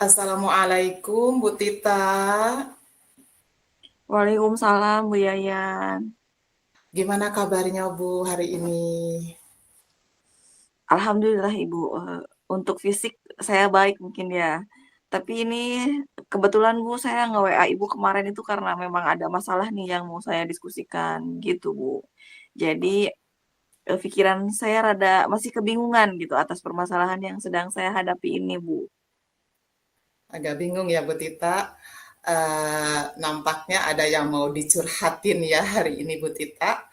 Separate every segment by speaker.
Speaker 1: Assalamualaikum Bu Tita.
Speaker 2: Waalaikumsalam Bu Yayan.
Speaker 1: Gimana kabarnya Bu hari ini?
Speaker 2: Alhamdulillah Ibu, untuk fisik saya baik mungkin ya. Tapi ini kebetulan Bu saya nge-WA Ibu kemarin itu karena memang ada masalah nih yang mau saya diskusikan gitu Bu. Jadi pikiran saya rada masih kebingungan gitu atas permasalahan yang sedang saya hadapi ini Bu.
Speaker 1: Agak bingung ya Bu Tita. Nampaknya ada yang mau dicurhatin ya hari ini Bu Tita.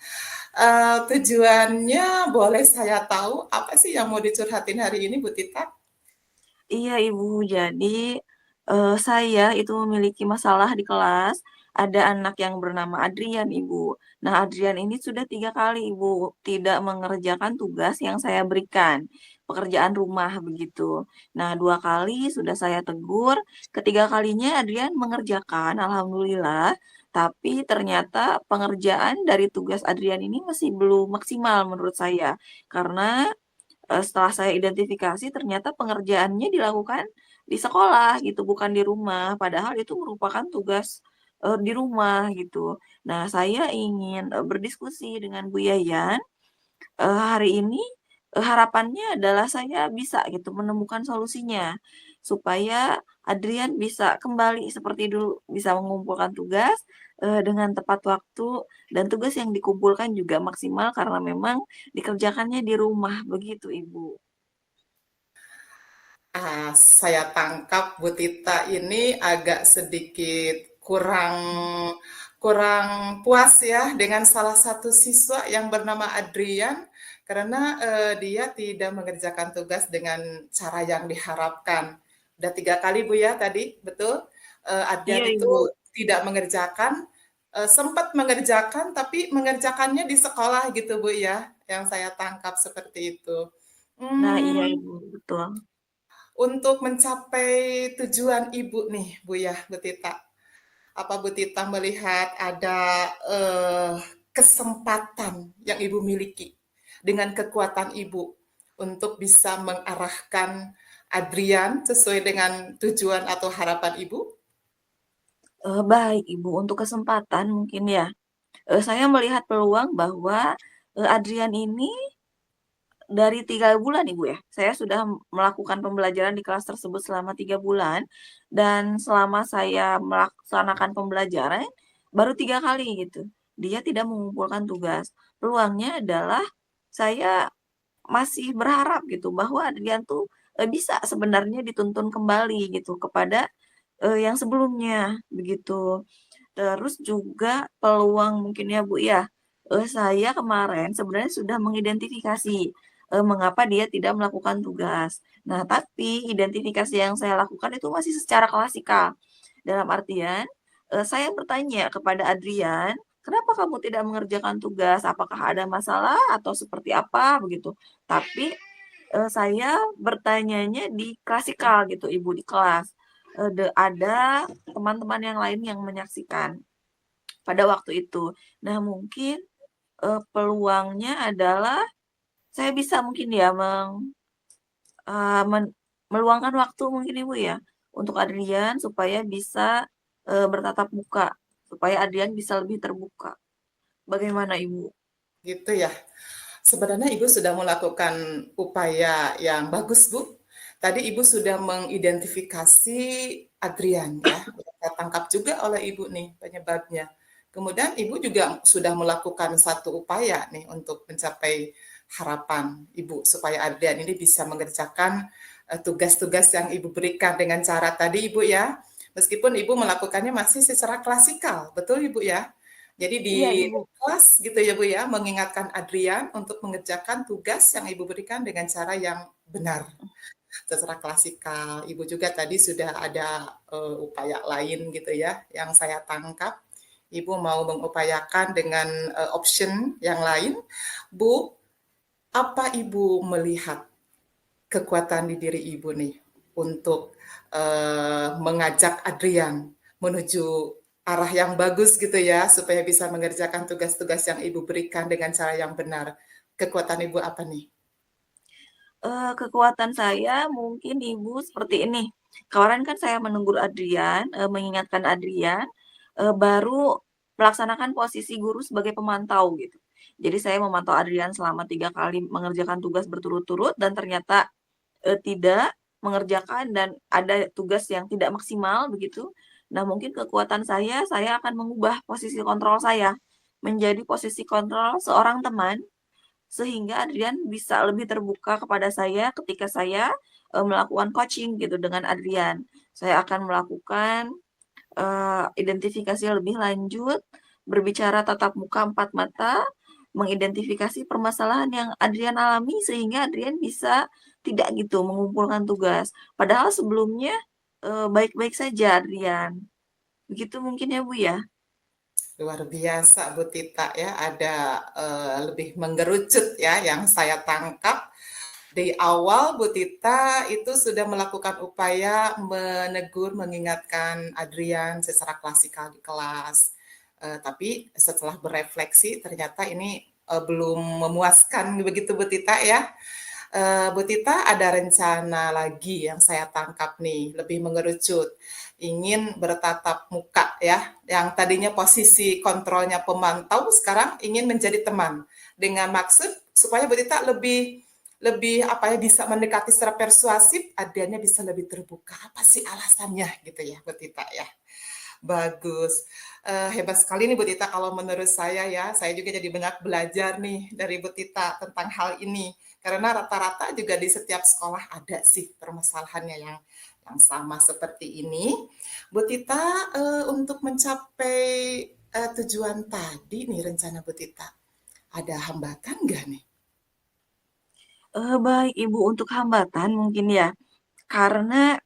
Speaker 1: Tujuannya boleh saya tahu apa sih yang mau dicurhatin hari ini Bu Tita?
Speaker 2: Iya Ibu, jadi saya itu memiliki masalah di kelas. Ada anak yang bernama Adrian Ibu. Nah Adrian ini sudah 3 kali Ibu tidak mengerjakan tugas yang saya berikan. Pekerjaan rumah begitu. Nah 2 kali sudah saya tegur. Ketiga kalinya Adrian mengerjakan, Alhamdulillah. Tapi ternyata pengerjaan dari tugas Adrian ini masih belum maksimal menurut saya. Karena setelah saya identifikasi ternyata pengerjaannya dilakukan di sekolah gitu, bukan di rumah. Padahal itu merupakan tugas, di rumah gitu. Nah, saya ingin, berdiskusi dengan Bu Yayan, hari ini, harapannya adalah saya bisa gitu menemukan solusinya, supaya Adrian bisa kembali seperti dulu, bisa mengumpulkan tugas, dengan tepat waktu dan tugas yang dikumpulkan juga maksimal karena memang dikerjakannya di rumah, begitu Ibu.
Speaker 1: Saya tangkap Bu Tita ini agak sedikit kurang kurang puas ya dengan salah satu siswa yang bernama Adrian karena dia tidak mengerjakan tugas dengan cara yang diharapkan. Udah 3 kali Bu ya tadi, betul? Adrian
Speaker 2: Iya
Speaker 1: itu
Speaker 2: Ibu.
Speaker 1: tidak mengerjakan, sempat mengerjakan tapi mengerjakannya di sekolah gitu Bu ya, yang saya tangkap seperti itu.
Speaker 2: Nah iya
Speaker 1: Hmm,
Speaker 2: Ibu, betul.
Speaker 1: untuk mencapai tujuan Ibu nih, Bu ya, Bu Tita. Apa Bu Tita melihat ada kesempatan yang Ibu miliki dengan kekuatan Ibu untuk bisa mengarahkan Adrian sesuai dengan tujuan atau harapan Ibu?
Speaker 2: Baik Ibu, untuk kesempatan mungkin ya, saya melihat peluang bahwa, Adrian ini dari 3 bulan Ibu ya, saya sudah melakukan pembelajaran di kelas tersebut selama 3 bulan, dan selama saya melaksanakan pembelajaran, baru 3 kali gitu, dia tidak mengumpulkan tugas. Peluangnya adalah saya masih berharap gitu bahwa Adrian tuh, bisa sebenarnya dituntun kembali gitu kepada, yang sebelumnya, begitu. Terus juga peluang mungkin ya, Bu, ya, saya kemarin sebenarnya sudah mengidentifikasi, mengapa dia tidak melakukan tugas. Nah, tapi identifikasi yang saya lakukan itu masih secara klasikal. Dalam artian, saya bertanya kepada Adrian, "Kenapa kamu tidak mengerjakan tugas? Apakah ada masalah atau seperti apa?" Begitu. Tapi, saya bertanyanya di klasikal gitu, Ibu, di kelas. Ada teman-teman yang lain yang menyaksikan pada waktu itu. Nah, mungkin, peluangnya adalah saya bisa mungkin ya meluangkan waktu mungkin Ibu ya, untuk Adrian supaya bisa, bertatap muka, supaya Adrian bisa lebih terbuka. Bagaimana Ibu?
Speaker 1: Gitu ya. Sebenarnya Ibu sudah melakukan upaya yang bagus, Bu. Tadi Ibu sudah mengidentifikasi Adrian ya, saya tangkap juga oleh Ibu nih penyebabnya. Kemudian Ibu juga sudah melakukan satu upaya nih untuk mencapai harapan Ibu supaya Adrian ini bisa mengerjakan tugas-tugas yang Ibu berikan dengan cara tadi Ibu ya. Meskipun Ibu melakukannya masih secara klasikal, betul Ibu ya? Jadi di
Speaker 2: Iya, Ibu.
Speaker 1: kelas gitu ya Bu ya, mengingatkan Adrian untuk mengerjakan tugas yang Ibu berikan dengan cara yang benar, secara klasikal. Ibu juga tadi sudah ada upaya lain gitu ya, yang saya tangkap. Ibu mau mengupayakan dengan option yang lain. Bu, apa Ibu melihat kekuatan di diri Ibu nih untuk mengajak Adrian menuju arah yang bagus gitu ya, supaya bisa mengerjakan tugas-tugas yang Ibu berikan dengan cara yang benar. Kekuatan Ibu apa nih?
Speaker 2: Kekuatan saya mungkin Ibu seperti ini, kemarin kan saya menegur Adrian, mengingatkan Adrian, baru melaksanakan posisi guru sebagai pemantau gitu. Jadi saya memantau Adrian selama 3 kali mengerjakan tugas berturut-turut dan ternyata, tidak mengerjakan dan ada tugas yang tidak maksimal begitu. Nah mungkin kekuatan saya akan mengubah posisi kontrol saya, menjadi posisi kontrol seorang teman sehingga Adrian bisa lebih terbuka kepada saya ketika saya, melakukan coaching gitu dengan Adrian. Saya akan melakukan, identifikasi lebih lanjut, berbicara tatap muka empat mata, mengidentifikasi permasalahan yang Adrian alami sehingga Adrian bisa tidak gitu mengumpulkan tugas. Padahal sebelumnya, baik-baik saja Adrian. Begitu mungkin ya, Bu, ya?
Speaker 1: Luar biasa Bu Tita ya, ada lebih menggerucut ya yang saya tangkap. Di awal Bu Tita itu sudah melakukan upaya menegur, mengingatkan Adrian secara klasikal di kelas. Tapi setelah berefleksi ternyata ini belum memuaskan begitu Bu Tita ya. Bu Tita ada rencana lagi yang saya tangkap nih, lebih mengerucut. Ingin bertatap muka ya, yang tadinya posisi kontrolnya pemantau sekarang ingin menjadi teman. Dengan maksud supaya Bu Tita lebih lebih apa ya bisa mendekati secara persuasif, adanya bisa lebih terbuka. Apa sih alasannya gitu ya, Bu Tita ya? Bagus. Hebat sekali nih Bu Tita kalau menurut saya ya. Saya juga jadi banyak belajar nih dari Bu Tita tentang hal ini. Karena rata-rata juga di setiap sekolah ada sih permasalahannya yang sama seperti ini. Bu Tita, untuk mencapai tujuan tadi nih rencana Bu Tita, ada hambatan nggak nih?
Speaker 2: Baik Ibu, untuk hambatan mungkin ya, karena,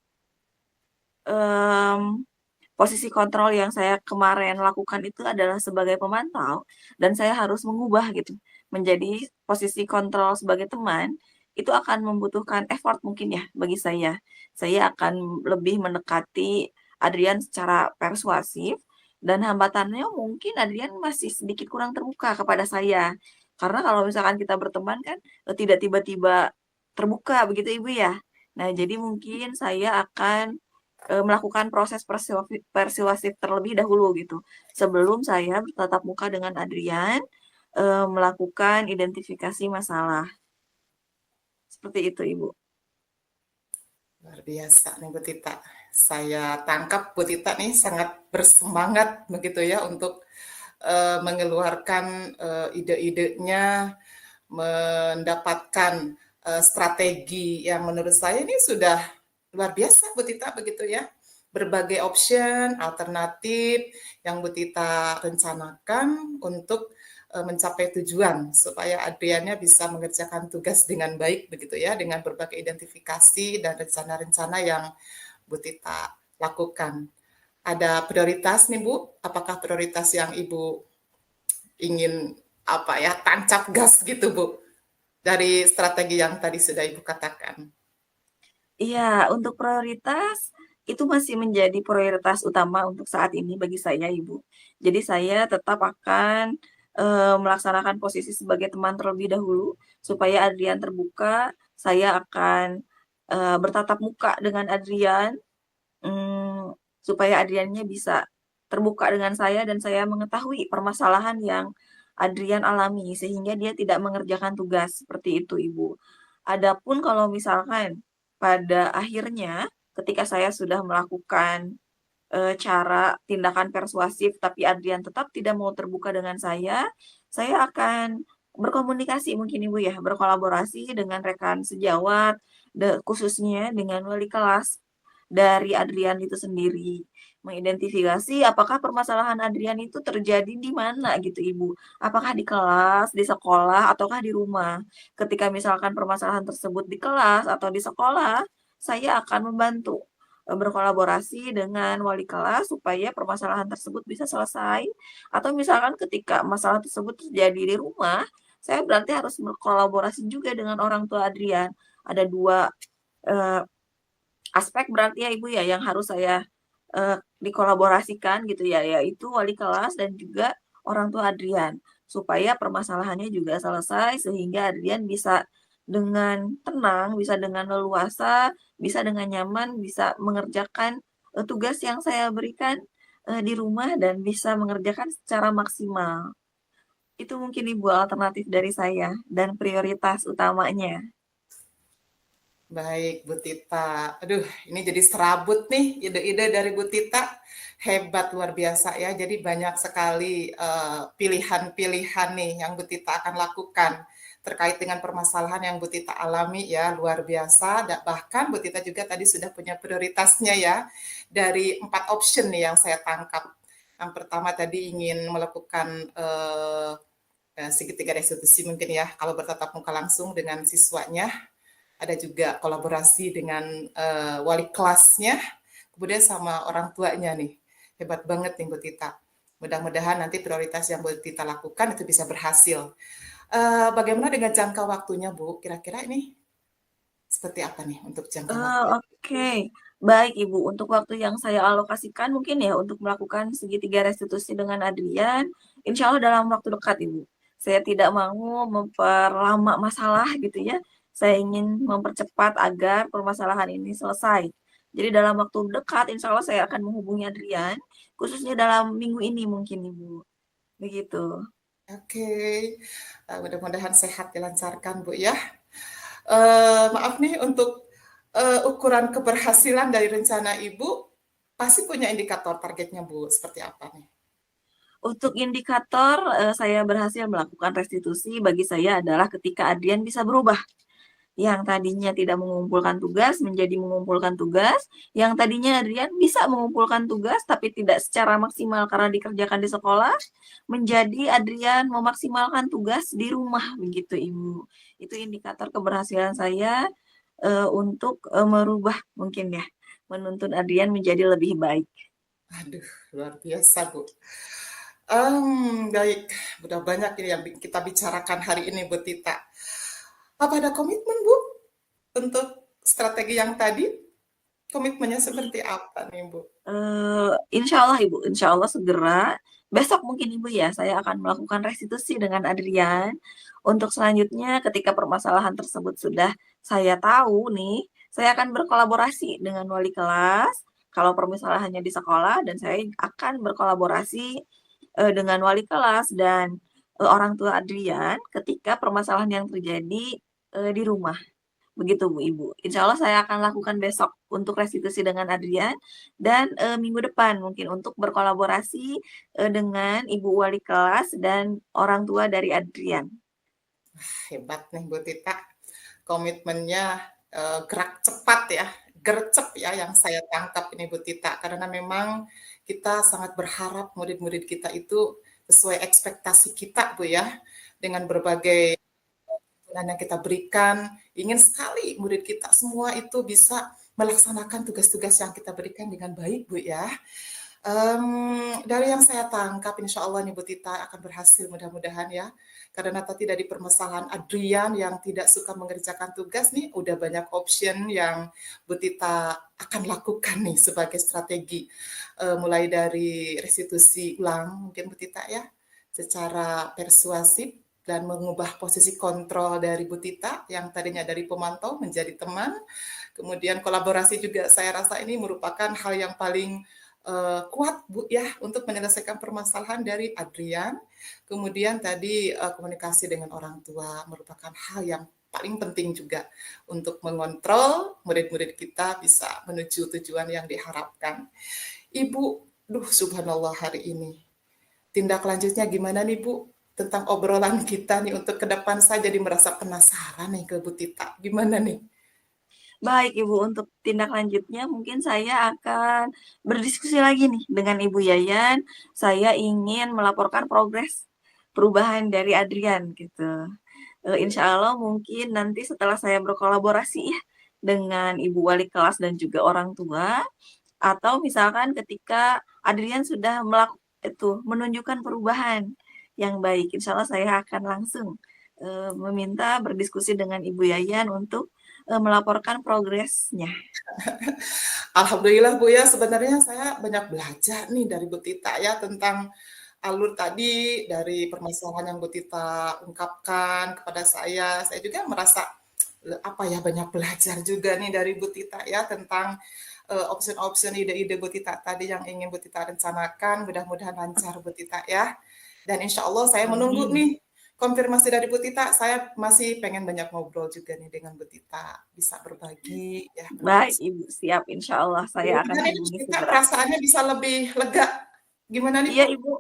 Speaker 2: mmm, posisi kontrol yang saya kemarin lakukan itu adalah sebagai pemantau dan saya harus mengubah gitu, menjadi posisi kontrol sebagai teman, itu akan membutuhkan effort mungkin ya bagi saya. Saya akan lebih mendekati Adrian secara persuasif dan hambatannya mungkin Adrian masih sedikit kurang terbuka kepada saya. Karena kalau misalkan kita berteman kan, tidak tiba-tiba terbuka begitu Ibu ya. Nah jadi mungkin saya akan melakukan proses persuasif terlebih dahulu gitu, sebelum saya bertatap muka dengan Adrian, melakukan identifikasi masalah. Seperti itu, Ibu.
Speaker 1: Luar biasa nih Bu Tita. Saya tangkap Bu Tita nih sangat bersemangat begitu ya untuk mengeluarkan ide-idenya, mendapatkan strategi yang menurut saya ini sudah luar biasa Bu Tita begitu ya. Berbagai option, alternatif yang Bu Tita rencanakan untuk mencapai tujuan supaya Adriannya bisa mengerjakan tugas dengan baik begitu ya, dengan berbagai identifikasi dan rencana-rencana yang Bu Tita lakukan. Ada prioritas nih Bu, apakah prioritas yang Ibu ingin apa ya tancap gas gitu Bu dari strategi yang tadi sudah Ibu katakan?
Speaker 2: Iya, untuk prioritas, itu masih menjadi prioritas utama untuk saat ini bagi saya, Ibu. Jadi saya tetap akan, melaksanakan posisi sebagai teman terlebih dahulu, supaya Adrian terbuka, saya akan, bertatap muka dengan Adrian, supaya Adriannya bisa terbuka dengan saya dan saya mengetahui permasalahan yang Adrian alami, sehingga dia tidak mengerjakan tugas, seperti itu, Ibu. Adapun kalau misalkan pada akhirnya ketika saya sudah melakukan, cara tindakan persuasif tapi Adrian tetap tidak mau terbuka dengan saya akan berkomunikasi mungkin Ibu ya, berkolaborasi dengan rekan sejawat, khususnya dengan wali kelas dari Adrian itu sendiri. Mengidentifikasi apakah permasalahan Adrian itu terjadi di mana gitu Ibu. Apakah di kelas, di sekolah, ataukah di rumah. Ketika misalkan permasalahan tersebut di kelas atau di sekolah, saya akan membantu berkolaborasi dengan wali kelas supaya permasalahan tersebut bisa selesai. Atau misalkan ketika masalah tersebut terjadi di rumah, saya berarti harus berkolaborasi juga dengan orang tua Adrian. Ada dua eh, aspek berarti ya Ibu ya yang harus saya dikolaborasikan gitu ya, yaitu wali kelas dan juga orang tua Adrian supaya permasalahannya juga selesai sehingga Adrian bisa dengan tenang, bisa dengan leluasa, bisa dengan nyaman, bisa mengerjakan tugas yang saya berikan di rumah dan bisa mengerjakan secara maksimal. Itu mungkin Ibu alternatif dari saya dan prioritas utamanya.
Speaker 1: Baik, Bu Tita. Aduh, ini jadi serabut nih ide-ide dari Bu Tita. Hebat, luar biasa ya. Jadi banyak sekali pilihan-pilihan nih yang Bu Tita akan lakukan terkait dengan permasalahan yang Bu Tita alami ya, luar biasa. Dan bahkan Bu Tita juga tadi sudah punya prioritasnya ya. Dari 4 option nih yang saya tangkap. Yang pertama tadi ingin melakukan segitiga restitusi mungkin ya, kalau bertatap muka langsung dengan siswanya, ada juga kolaborasi dengan wali kelasnya, kemudian sama orang tuanya nih. Hebat banget nih Bu Tita. Mudah-mudahan nanti prioritas yang Bu Tita lakukan itu bisa berhasil. Bagaimana dengan jangka waktunya Bu? Kira-kira ini seperti apa nih untuk jangka waktu?
Speaker 2: Oke. Baik Ibu, untuk waktu yang saya alokasikan mungkin ya untuk melakukan segitiga restitusi dengan Adrian, insya Allah dalam waktu dekat Ibu. Saya tidak mau memperlama masalah gitu ya. Saya ingin mempercepat agar permasalahan ini selesai. Jadi dalam waktu dekat, insya Allah saya akan menghubungi Adrian, khususnya dalam minggu ini mungkin Ibu. Begitu.
Speaker 1: Oke, mudah-mudahan sehat dilancarkan Bu ya. Maaf nih untuk ukuran keberhasilan dari rencana Ibu, pasti punya indikator targetnya Bu, seperti apa nih?
Speaker 2: Untuk indikator saya berhasil melakukan restitusi bagi saya adalah ketika Adrian bisa berubah. Yang tadinya tidak mengumpulkan tugas menjadi mengumpulkan tugas, yang tadinya Adrian bisa mengumpulkan tugas tapi tidak secara maksimal karena dikerjakan di sekolah, menjadi Adrian memaksimalkan tugas di rumah begitu Ibu. Itu indikator keberhasilan saya untuk merubah mungkin ya, menuntun Adrian menjadi lebih baik.
Speaker 1: Aduh, luar biasa Bu. Baik, udah banyak ini yang kita bicarakan hari ini Bu Tita. Apa ada komitmen Bu untuk strategi yang tadi? Komitmennya seperti apa nih Bu?
Speaker 2: Insya Allah Ibu, insya Allah segera. Besok mungkin Ibu ya, saya akan melakukan restitusi dengan Adrian. Untuk selanjutnya, ketika permasalahan tersebut sudah saya tahu nih, saya akan berkolaborasi dengan wali kelas. Kalau permasalahannya di sekolah, dan saya akan berkolaborasi dengan wali kelas dan orang tua Adrian ketika permasalahan yang terjadi di rumah. Begitu Bu Ibu. Insya Allah saya akan lakukan besok untuk restitusi dengan Adrian dan minggu depan mungkin untuk berkolaborasi dengan Ibu Wali kelas dan orang tua dari Adrian.
Speaker 1: Hebat nih Bu Tita. Komitmennya gerak cepat ya, gercep ya yang saya tangkap ini Bu Tita. Karena memang kita sangat berharap murid-murid kita itu sesuai ekspektasi kita Bu ya. Dengan berbagai yang kita berikan, ingin sekali murid kita semua itu bisa melaksanakan tugas-tugas yang kita berikan dengan baik Bu ya. Dari yang saya tangkap, insya Allah nih Bu Tita akan berhasil mudah-mudahan ya. Karena tadi dari permasalahan Adrian yang tidak suka mengerjakan tugas nih, udah banyak option yang Bu Tita akan lakukan nih sebagai strategi. Mulai dari restitusi ulang mungkin Bu Tita ya, secara persuasif dan mengubah posisi kontrol dari Bu Tita yang tadinya dari pemantau menjadi teman. Kemudian kolaborasi juga saya rasa ini merupakan hal yang paling kuat Bu ya untuk menyelesaikan permasalahan dari Adrian. Kemudian tadi komunikasi dengan orang tua merupakan hal yang paling penting juga untuk mengontrol murid-murid kita bisa menuju tujuan yang diharapkan. Ibu, duh subhanallah hari ini. Tindak lanjutnya gimana nih Bu? Tentang obrolan kita nih untuk ke depan saya jadi merasa penasaran nih ke Bu Tita. Gimana nih?
Speaker 2: Baik Ibu, untuk tindak lanjutnya mungkin saya akan berdiskusi lagi nih dengan Ibu Yayan. Saya ingin melaporkan progres perubahan dari Adrian gitu. Insya Allah mungkin nanti setelah saya berkolaborasi ya dengan Ibu Wali kelas dan juga orang tua, atau misalkan ketika Adrian sudah menunjukkan perubahan yang baik, insya Allah saya akan langsung meminta berdiskusi dengan Ibu Yayan untuk melaporkan progresnya.
Speaker 1: Alhamdulillah Bu ya, sebenarnya saya banyak belajar nih dari Bu Tita ya tentang alur tadi dari permasalahan yang Bu Tita ungkapkan kepada saya. Saya juga merasa apa ya banyak belajar juga nih dari Bu Tita ya tentang option-option ide-ide Bu Tita tadi yang ingin Bu Tita rencanakan. Mudah-mudahan lancar Bu Tita ya. Dan insya Allah saya menunggu
Speaker 2: Amin.
Speaker 1: nih konfirmasi dari Bu Tita. Saya masih pengen banyak ngobrol juga nih dengan Bu Tita. Bisa berbagi ya,
Speaker 2: Baik
Speaker 1: berbagi.
Speaker 2: Ibu, siap. Insya Allah saya akan
Speaker 1: Mudah-mudahan ini Bu
Speaker 2: hubungi
Speaker 1: Tita
Speaker 2: segera.
Speaker 1: perasaannya bisa lebih lega. Gimana nih
Speaker 2: Iya
Speaker 1: Bu?
Speaker 2: Ibu,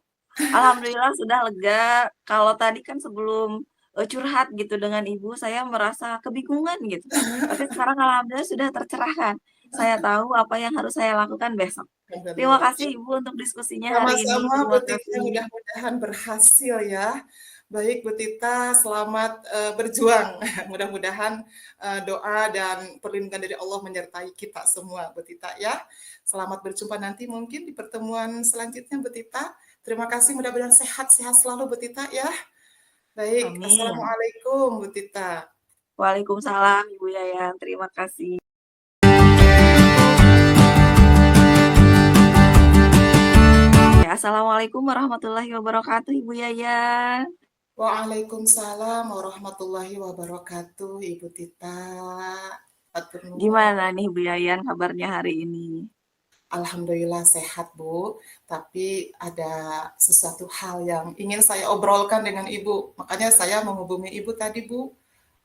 Speaker 2: alhamdulillah sudah lega. Kalau tadi kan sebelum curhat gitu dengan Ibu, saya merasa kebingungan gitu. Tapi sekarang alhamdulillah sudah tercerahkan. Saya tahu apa yang harus saya lakukan besok. Terima
Speaker 1: Alhamdulillah.
Speaker 2: kasih Ibu untuk diskusinya hari ini.
Speaker 1: Sama-sama Bu
Speaker 2: Terima
Speaker 1: Tita,
Speaker 2: kasih.
Speaker 1: mudah-mudahan berhasil ya. Baik Bu Tita, selamat berjuang. Mudah-mudahan doa dan perlindungan dari Allah menyertai kita semua Bu Tita ya. Selamat berjumpa nanti mungkin di pertemuan selanjutnya Bu Tita. Terima kasih, mudah-mudahan sehat-sehat selalu Bu Tita ya. Baik,
Speaker 2: Amin.
Speaker 1: Assalamualaikum Bu Tita.
Speaker 2: Waalaikumsalam Ibu Yayan. Terima kasih. Assalamualaikum warahmatullahi wabarakatuh Ibu Yayan.
Speaker 1: Waalaikumsalam warahmatullahi wabarakatuh, Ibu Tita. Atur nuhun.
Speaker 2: Gimana nih Bu Yayan kabarnya hari ini?
Speaker 1: Alhamdulillah sehat, Bu. Tapi ada sesuatu hal yang ingin saya obrolkan dengan Ibu. Makanya saya menghubungi Ibu tadi, Bu.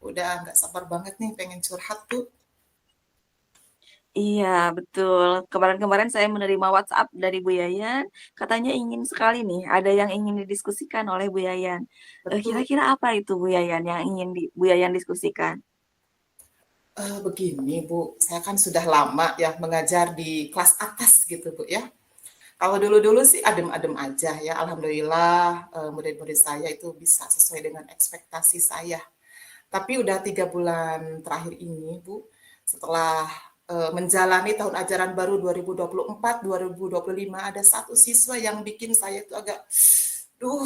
Speaker 1: Udah nggak sabar banget nih pengen curhat, Bu.
Speaker 2: Iya, betul. Kemarin-kemarin saya menerima WhatsApp dari Bu Yayan, katanya ingin sekali nih, ada yang ingin didiskusikan oleh Bu Yayan.
Speaker 1: Betul.
Speaker 2: Kira-kira apa itu Bu Yayan yang ingin Bu Yayan diskusikan?
Speaker 1: Begini, Bu. Saya kan sudah lama ya mengajar di kelas atas gitu, Bu ya. Kalau dulu-dulu sih adem-adem aja ya. Alhamdulillah murid-murid saya itu bisa sesuai dengan ekspektasi saya. Tapi udah 3 bulan terakhir ini, Bu, setelah menjalani tahun ajaran baru 2024-2025, ada satu siswa yang bikin saya itu agak, duh,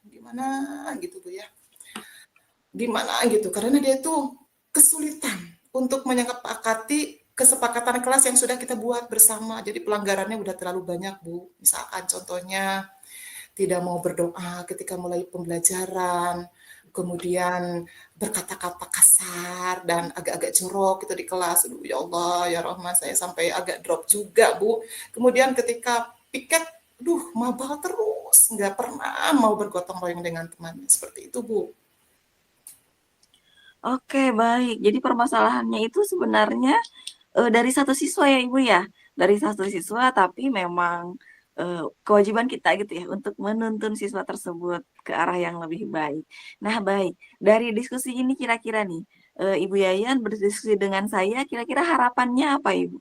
Speaker 1: gimana gitu Bu ya. Gimana gitu, karena dia itu kesulitan untuk menyepakati kesepakatan kelas yang sudah kita buat bersama. Jadi pelanggarannya udah terlalu banyak, Bu. Misalkan contohnya tidak mau berdoa ketika mulai pembelajaran, kemudian berkata-kata kasar dan agak-agak jorok itu di kelas. Aduh, ya Allah, ya Rahman, saya sampai agak drop juga, Bu. Kemudian ketika piket, mabal terus, nggak pernah mau bergotong royong dengan temannya. Seperti itu, Bu.
Speaker 2: Oke, baik. Jadi permasalahannya itu sebenarnya dari satu siswa ya Ibu ya? Dari satu siswa, tapi memang kewajiban kita gitu ya untuk menuntun siswa tersebut ke arah yang lebih baik. Nah, baik. Dari diskusi ini kira-kira nih, Ibu Yayan berdiskusi dengan saya, kira-kira harapannya apa Ibu?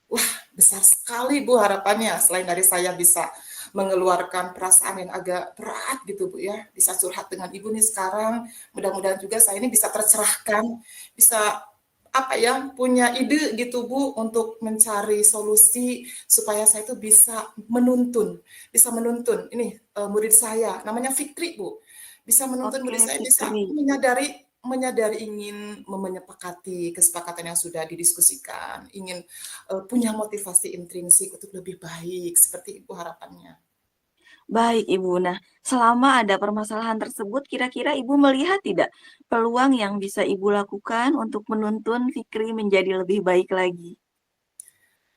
Speaker 1: Wah, besar sekali Bu harapannya. Selain dari saya bisa mengeluarkan perasaan yang agak berat gitu Bu ya, bisa curhat dengan Ibu nih sekarang. Mudah-mudahan juga saya ini bisa tercerahkan, bisa apa ya, punya ide gitu Bu untuk mencari solusi supaya saya itu bisa menuntun ini murid saya, namanya Fikri Bu. Bisa menuntun
Speaker 2: Oke,
Speaker 1: murid saya bisa
Speaker 2: Fikri.
Speaker 1: menyadari menyadari ingin menyepakati kesepakatan yang sudah didiskusikan, ingin punya motivasi intrinsik untuk lebih baik, seperti itu harapannya.
Speaker 2: Baik, Ibu. Nah, selama ada permasalahan tersebut, kira-kira Ibu melihat tidak peluang yang bisa Ibu lakukan untuk menuntun Fikri menjadi lebih baik lagi?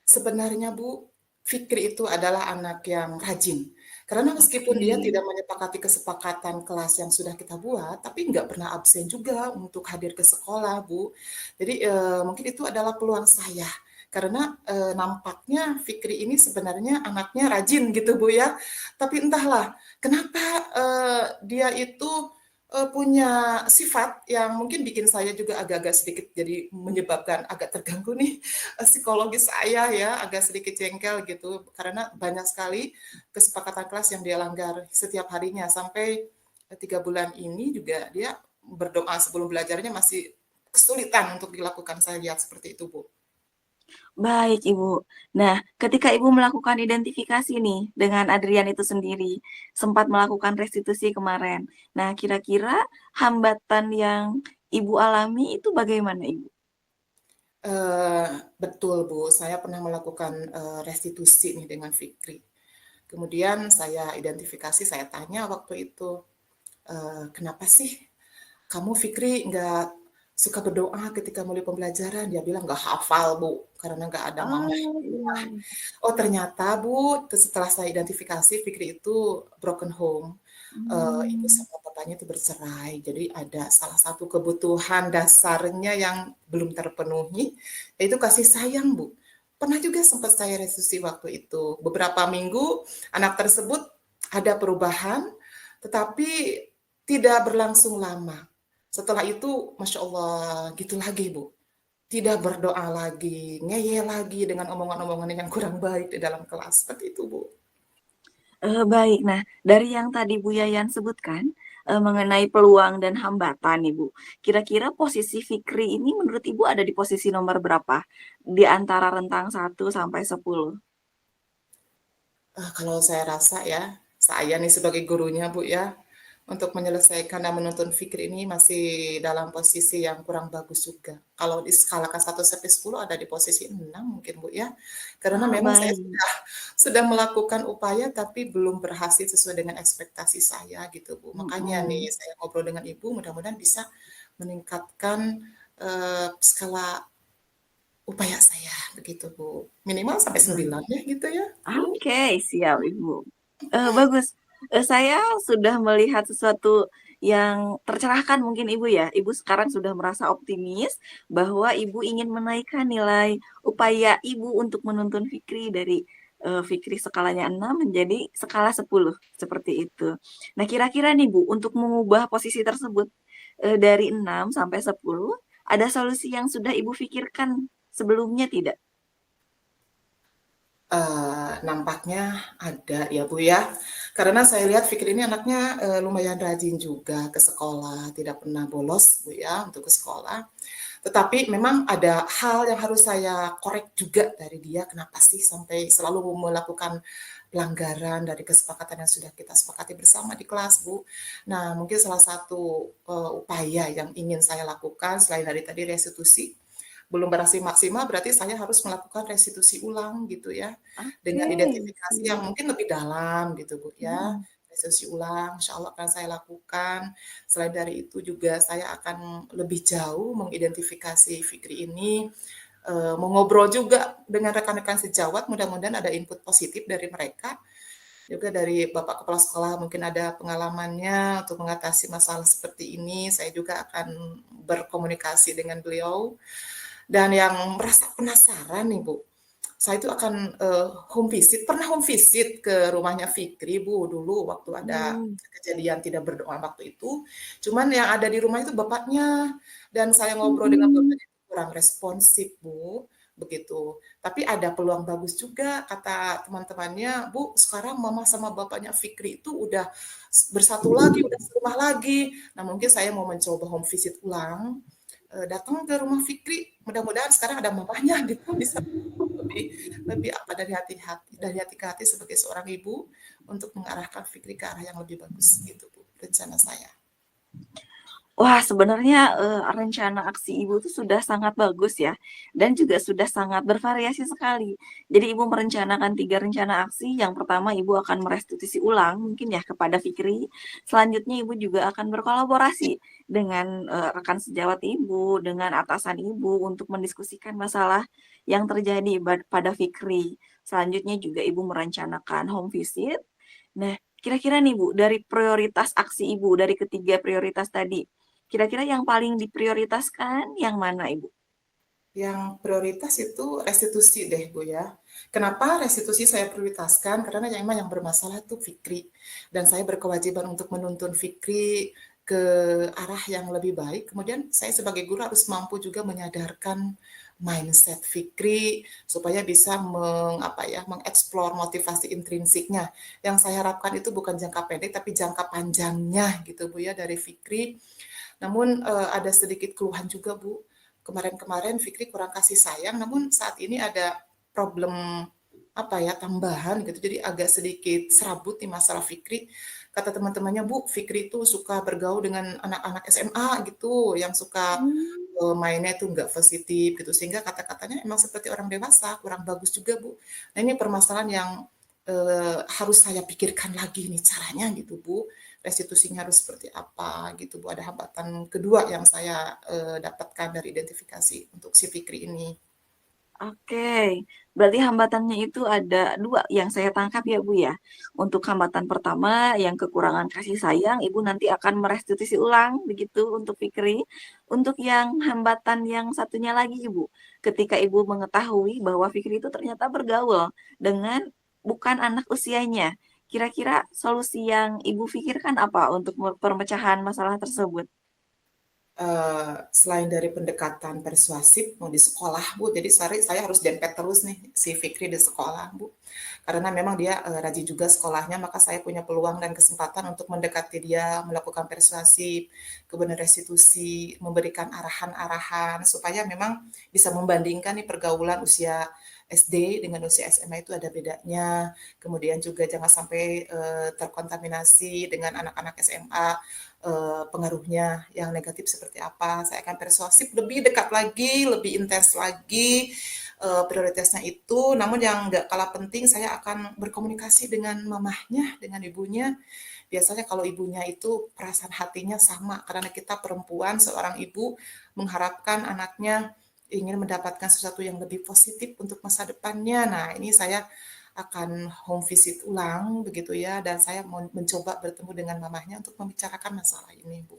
Speaker 1: Sebenarnya Bu, Fikri itu adalah anak yang rajin. Karena meskipun
Speaker 2: Oke.
Speaker 1: dia tidak menyepakati kesepakatan kelas yang sudah kita buat, tapi nggak pernah absen juga untuk hadir ke sekolah, Bu. Jadi mungkin itu adalah peluang saya. Karena nampaknya Fikri ini sebenarnya anaknya rajin gitu Bu ya. Tapi entahlah kenapa dia itu punya sifat yang mungkin bikin saya juga agak-agak sedikit jadi menyebabkan agak terganggu nih, psikologis saya ya, agak sedikit jengkel gitu, karena banyak sekali kesepakatan kelas yang dia langgar setiap harinya, sampai 3 bulan ini juga dia berdoa sebelum belajarnya masih kesulitan untuk dilakukan, saya lihat seperti itu, Bu.
Speaker 2: Baik, Ibu. Nah, ketika Ibu melakukan identifikasi nih dengan Adrian itu sendiri, sempat melakukan restitusi kemarin. Nah, kira-kira hambatan yang Ibu alami itu bagaimana, Ibu?
Speaker 1: Eee, Betul, Bu, saya pernah melakukan, restitusi nih dengan Fikri. Kemudian saya identifikasi, saya tanya waktu itu, "Kenapa sih kamu Fikri nggak suka berdoa ketika mulai pembelajaran?" Dia bilang, "Nggak hafal, Bu, karena nggak ada mama."
Speaker 2: Oh, iya.
Speaker 1: Oh ternyata Bu, setelah saya identifikasi Fikri itu broken home, ibu
Speaker 2: Mmm.
Speaker 1: sama bapaknya itu bercerai. Jadi ada salah satu kebutuhan dasarnya yang belum terpenuhi, yaitu kasih sayang Bu. Pernah juga sempat saya restitusi waktu itu. Beberapa minggu anak tersebut ada perubahan, tetapi tidak berlangsung lama. Setelah itu, Masya Allah, gitu lagi Bu. Tidak berdoa lagi, ngeyel lagi dengan omongan-omongan yang kurang baik di dalam kelas, seperti itu, Bu.
Speaker 2: Baik. Nah, dari yang tadi Bu Yayan sebutkan, mengenai peluang dan hambatan nih, Bu. Kira-kira posisi Fikri ini menurut Ibu ada di posisi nomor berapa? Di antara rentang 1 sampai 10?
Speaker 1: Kalau saya rasa ya, saya nih sebagai gurunya, Bu, ya, untuk menyelesaikan dan menuntun Fikri ini masih dalam posisi yang kurang bagus juga. Kalau diskalakan 1 sampai 10 ada di posisi 6 mungkin, Bu, ya. Karena
Speaker 2: Ah,
Speaker 1: memang saya
Speaker 2: baik.
Speaker 1: sudah melakukan upaya tapi belum berhasil sesuai dengan ekspektasi saya gitu, Bu. Makanya nih
Speaker 2: Mhm.
Speaker 1: saya ngobrol dengan Ibu mudah-mudahan bisa meningkatkan, skala upaya saya begitu, Bu. Minimal sampai
Speaker 2: Ba
Speaker 1: 9 ya gitu ya, Bu.
Speaker 2: Oke, siap Ibu. Bagus. Saya sudah melihat sesuatu yang tercerahkan mungkin Ibu ya. Ibu sekarang sudah merasa optimis bahwa Ibu ingin menaikkan nilai upaya Ibu untuk menuntun Fikri dari, Fikri skalanya 6 menjadi skala 10, seperti itu. Nah, kira-kira nih Bu, untuk mengubah posisi tersebut, dari 6 sampai 10, ada solusi yang sudah Ibu pikirkan sebelumnya tidak?
Speaker 1: Nampaknya ada ya, Bu, ya. Karena saya lihat Fikri ini anaknya, lumayan rajin juga ke sekolah, tidak pernah bolos, Bu, ya, untuk ke sekolah. Tetapi memang ada hal yang harus saya korek juga dari dia, kenapa sih sampai selalu melakukan pelanggaran dari kesepakatan yang sudah kita sepakati bersama di kelas, Bu. Nah, mungkin salah satu, upaya yang ingin saya lakukan selain dari tadi restitusi, belum berhasil maksimal berarti saya harus melakukan restitusi ulang gitu ya, dengan
Speaker 2: Oke,
Speaker 1: identifikasi yang
Speaker 2: siap.
Speaker 1: mungkin lebih dalam gitu, Bu, ya.
Speaker 2: Mhm.
Speaker 1: Restitusi ulang insya Allah akan saya lakukan. Selain dari itu juga saya akan lebih jauh mengidentifikasi Fikri ini, mau ngobrol juga dengan rekan-rekan sejawat, mudah-mudahan ada input positif dari mereka, juga dari Bapak Kepala Sekolah mungkin ada pengalamannya untuk mengatasi masalah seperti ini, saya juga akan berkomunikasi dengan beliau. Dan yang merasa penasaran nih, Bu, saya itu akan, home visit, pernah home visit ke rumahnya Fikri, Bu, dulu waktu ada
Speaker 2: Mmm,
Speaker 1: kejadian tidak berdoa waktu itu. Cuman yang ada di rumah itu bapaknya, dan saya ngobrol dengan
Speaker 2: mhm.
Speaker 1: bapaknya itu kurang responsif, Bu, begitu. Tapi ada peluang bagus juga kata teman-temannya, "Bu, sekarang mama sama bapaknya Fikri itu udah bersatu lagi, udah serumah lagi." Nah, mungkin saya mau mencoba home visit ulang, datang ke rumah Fikri, mudah-mudahan sekarang ada mamahnya gitu, bisa lebih lebih apa, dari hati ke hati sebagai seorang ibu, untuk mengarahkan Fikri ke arah yang lebih bagus, gitu Bu, rencana saya.
Speaker 2: Wah, sebenarnya, rencana aksi Ibu tuh sudah sangat bagus ya, dan juga sudah sangat bervariasi sekali. Jadi Ibu merencanakan 3 rencana aksi, yang pertama Ibu akan merestitusi ulang mungkin ya kepada Fikri, selanjutnya Ibu juga akan berkolaborasi dengan, rekan sejawat Ibu, dengan atasan Ibu untuk mendiskusikan masalah yang terjadi pada Fikri. Selanjutnya juga Ibu merencanakan home visit. Nah, kira-kira nih Bu, dari prioritas aksi Ibu, dari ketiga prioritas tadi, kira-kira yang paling diprioritaskan yang mana, Ibu?
Speaker 1: Yang prioritas itu restitusi deh, Bu, ya. Kenapa restitusi saya prioritaskan? Karena yang memang yang bermasalah tuh Fikri, dan saya berkewajiban untuk menuntun Fikri ke arah yang lebih baik. Kemudian saya sebagai guru harus mampu juga menyadarkan mindset Fikri supaya bisa mengeksplor motivasi intrinsiknya. Yang saya harapkan itu bukan jangka pendek tapi jangka panjangnya gitu Bu ya dari Fikri. Namun ada sedikit keluhan juga Bu. Kemarin-kemarin Fikri kurang kasih sayang, namun saat ini ada problem tambahan gitu. Jadi agak sedikit serabut di masalah Fikri. Kata teman-temannya, Bu, Fikri itu suka bergaul dengan anak-anak SMA gitu, yang suka
Speaker 2: Hmm.
Speaker 1: mainnya itu nggak positif gitu. Sehingga kata-katanya emang seperti orang dewasa, kurang bagus juga, Bu. Nah, ini permasalahan yang harus saya pikirkan lagi nih caranya gitu, Bu. Restitusinya harus seperti apa gitu, Bu. Ada hambatan kedua yang saya dapatkan dari identifikasi untuk si Fikri ini.
Speaker 2: Oke, berarti hambatannya itu ada dua yang saya tangkap ya Bu ya. Untuk hambatan pertama yang kekurangan kasih sayang, Ibu nanti akan merestitusi ulang begitu untuk Fikri. Untuk yang hambatan yang satunya lagi Ibu, ketika Ibu mengetahui bahwa Fikri itu ternyata bergaul dengan bukan anak usianya. Kira-kira solusi yang Ibu pikirkan apa untuk permecahan masalah tersebut?
Speaker 1: Selain dari pendekatan persuasif mau di sekolah Bu, jadi saya harus dempet terus nih si Fikri di sekolah Bu. Karena memang dia rajin juga sekolahnya, maka saya punya peluang dan kesempatan untuk mendekati dia, melakukan persuasif, kemudian restitusi, memberikan arahan-arahan supaya memang bisa membandingkan nih pergaulan usia SD dengan usia SMA itu ada bedanya. Kemudian juga jangan sampai terkontaminasi dengan anak-anak SMA pengaruhnya yang negatif seperti apa. Saya akan persuasif lebih dekat lagi, lebih intens lagi prioritasnya itu. Namun yang nggak kalah penting, saya akan berkomunikasi dengan mamahnya, dengan ibunya. Biasanya kalau ibunya itu perasaan hatinya sama, karena kita perempuan, seorang ibu mengharapkan anaknya ingin mendapatkan sesuatu yang lebih positif untuk masa depannya. Nah, ini saya akan home visit ulang begitu ya, dan saya mau mencoba bertemu dengan mamahnya untuk membicarakan masalah ini, Bu.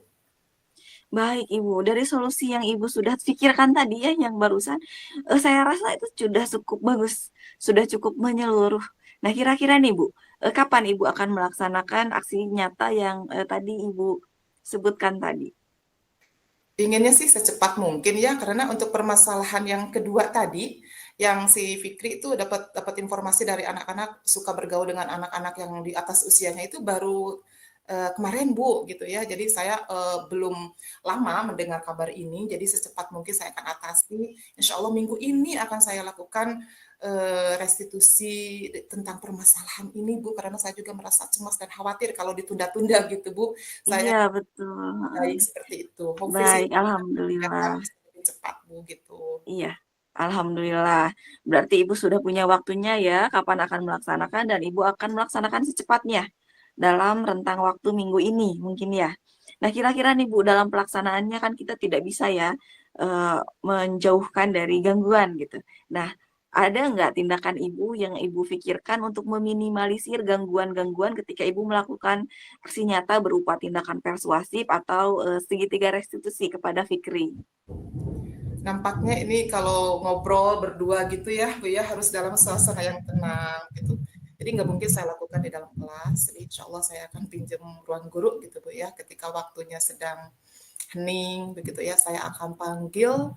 Speaker 2: Baik Ibu, dari solusi yang Ibu sudah pikirkan tadi ya, yang barusan, saya rasa itu sudah cukup bagus, sudah cukup menyeluruh. Nah, kira-kira nih Bu, kapan Ibu akan melaksanakan aksi nyata yang, tadi Ibu sebutkan tadi?
Speaker 1: Inginnya sih secepat mungkin ya, karena untuk permasalahan yang kedua tadi, yang si Fikri itu dapat dapat informasi dari anak-anak suka bergaul dengan anak-anak yang di atas usianya itu baru kemarin Bu gitu ya. Jadi saya belum lama mendengar kabar ini, jadi secepat mungkin saya akan atasi. Insya Allah minggu ini akan saya lakukan restitusi tentang permasalahan ini Bu, karena saya juga merasa cemas dan khawatir kalau ditunda-tunda gitu Bu. Saya
Speaker 2: Iya betul, heeh.
Speaker 1: baik seperti itu. Home visit
Speaker 2: Baik,
Speaker 1: ternyata
Speaker 2: alhamdulillah.
Speaker 1: bisa lebih cepat, Bu, gitu.
Speaker 2: Iya, alhamdulillah. Berarti Ibu sudah punya waktunya ya, kapan akan melaksanakan dan Ibu akan melaksanakan secepatnya dalam rentang waktu minggu ini mungkin ya. Nah, kira-kira nih Bu, dalam pelaksanaannya kan kita tidak bisa ya menjauhkan dari gangguan gitu. Nah, ada nggak tindakan Ibu yang Ibu pikirkan untuk meminimalisir gangguan-gangguan ketika Ibu melakukan aksi nyata berupa tindakan persuasif atau segitiga restitusi kepada Fikri?
Speaker 1: Nampaknya ini kalau ngobrol berdua gitu ya, Bu, ya, harus dalam suasana yang tenang gitu. Jadi nggak mungkin saya lakukan di dalam kelas. Jadi insya Allah saya akan pinjam ruang guru gitu, Bu, ya. Ketika waktunya sedang hening begitu ya, saya akan panggil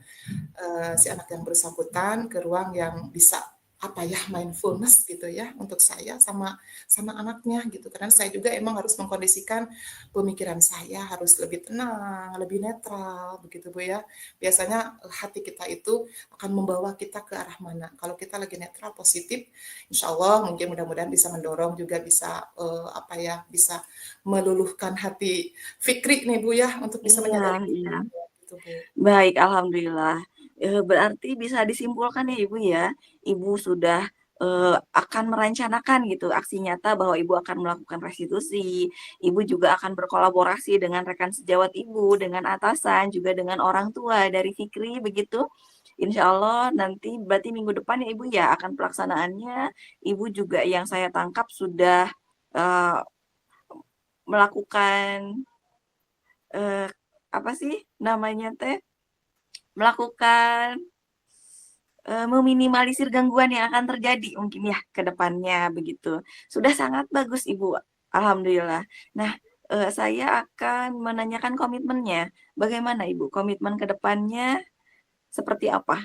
Speaker 1: si anak yang bersangkutan ke ruang yang bisa mindfulness gitu ya untuk saya sama sama anaknya gitu, karena saya juga emang harus mengkondisikan pemikiran saya harus lebih tenang, lebih netral begitu Bu ya. Biasanya hati kita itu akan membawa kita ke arah mana. Kalau kita lagi netral positif, insya Allah mungkin mudah-mudahan bisa mendorong juga bisa bisa meluluhkan hati Fikri nih Bu ya untuk bisa
Speaker 2: Iya,
Speaker 1: menyadari
Speaker 2: iya.
Speaker 1: gitu Bu.
Speaker 2: Baik, alhamdulillah. Berarti bisa disimpulkan ya Ibu ya, Ibu sudah, akan merencanakan gitu aksi nyata bahwa Ibu akan melakukan restitusi, Ibu juga akan berkolaborasi dengan rekan sejawat Ibu, dengan atasan, juga dengan orang tua dari Fikri begitu. Insya Allah nanti berarti minggu depan ya Ibu ya akan pelaksanaannya, Ibu juga yang saya tangkap sudah, eee, melakukan, eee, apa sih namanya teh, melakukan meminimalisir gangguan yang akan terjadi mungkin ya ke depannya begitu. Sudah sangat bagus Ibu, alhamdulillah. Nah, saya akan menanyakan komitmennya. Bagaimana Ibu? Komitmen ke depannya seperti apa?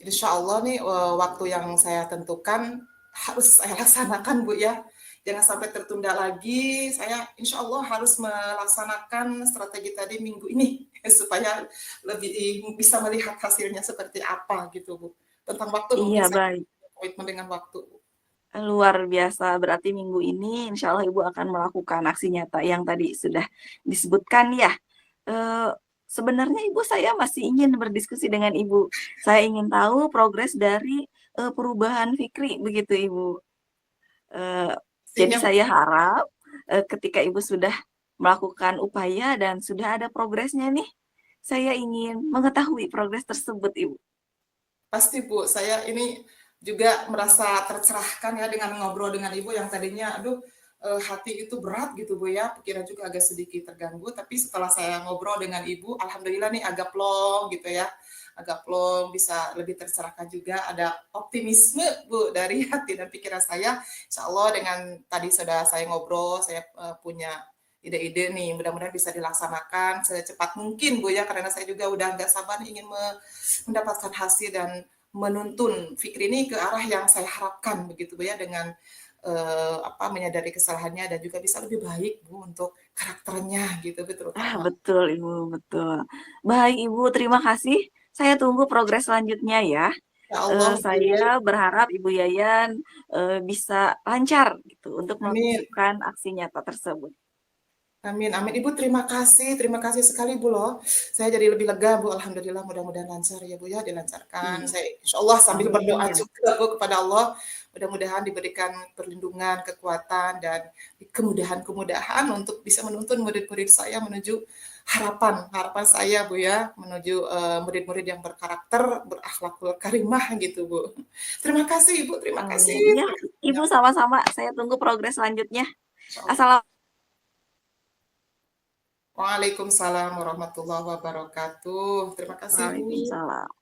Speaker 1: Insya Allah nih waktu yang saya tentukan harus saya laksanakan Bu ya. Jangan sampai tertunda lagi. Saya insya Allah harus melaksanakan strategi tadi minggu ini supaya lebih bisa melihat hasilnya seperti apa gitu Bu. Tentang waktu mungkin
Speaker 2: Iya,
Speaker 1: saya
Speaker 2: baik.
Speaker 1: komitmen dengan waktu.
Speaker 2: Luar biasa. Berarti minggu ini insya Allah Ibu akan melakukan aksi nyata yang tadi sudah disebutkan ya. Eh, Sebenarnya Ibu saya masih ingin berdiskusi dengan Ibu. Saya ingin tahu progres dari perubahan Fikri begitu Ibu. Eh, jadi
Speaker 1: Pastinya Bu.
Speaker 2: saya harap ketika Ibu sudah melakukan upaya dan sudah ada progresnya nih, saya ingin mengetahui progres tersebut Ibu.
Speaker 1: Pasti Bu, saya ini juga merasa tercerahkan ya dengan ngobrol dengan Ibu yang tadinya aduh hati itu berat gitu Bu ya, pikiran juga agak sedikit terganggu, tapi setelah saya ngobrol dengan Ibu, alhamdulillah nih agak plong gitu ya, agak plong, bisa lebih tercerahkan juga, ada optimisme Bu dari hati dan pikiran saya. Insya Allah dengan tadi sudah saya ngobrol, saya punya ide-ide nih, mudah-mudahan bisa dilaksanakan secepat mungkin Bu ya, karena saya juga udah nggak sabar ingin mendapatkan hasil dan menuntun Fikri ini ke arah yang saya harapkan begitu Bu ya, dengan menyadari kesalahannya dan juga bisa lebih baik Bu untuk karakternya gitu Bu terutama.
Speaker 2: Betul Ibu, betul. Baik Ibu, terima kasih. Saya tunggu progres selanjutnya ya.
Speaker 1: Ya Allah
Speaker 2: Saya
Speaker 1: Bu.
Speaker 2: berharap Ibu Yayan bisa lancar gitu untuk
Speaker 1: Amin.
Speaker 2: melakukan aksi nyata tersebut.
Speaker 1: Amin, amin. Ibu terima kasih sekali Bu loh. Saya jadi lebih lega Bu, alhamdulillah mudah-mudahan lancar ya Bu ya, dilancarkan.
Speaker 2: Iya.
Speaker 1: Saya insya Allah sambil berdoa
Speaker 2: Amin.
Speaker 1: juga Bu kepada Allah, mudah-mudahan diberikan perlindungan, kekuatan, dan kemudahan-kemudahan untuk bisa menuntun murid-murid saya menuju harapan saya Bu ya, menuju murid-murid yang berkarakter, berakhlakul karimah gitu Bu. Terima kasih Ibu, terima
Speaker 2: Amin.
Speaker 1: kasih.
Speaker 2: Iya, Ibu sama-sama. Saya tunggu progres selanjutnya.
Speaker 1: Insya Allah.
Speaker 2: Assalamualaikum.
Speaker 1: Waalaikumsalam warahmatullahi wabarakatuh. Terima kasih Bu.
Speaker 2: Waalaikumsalam.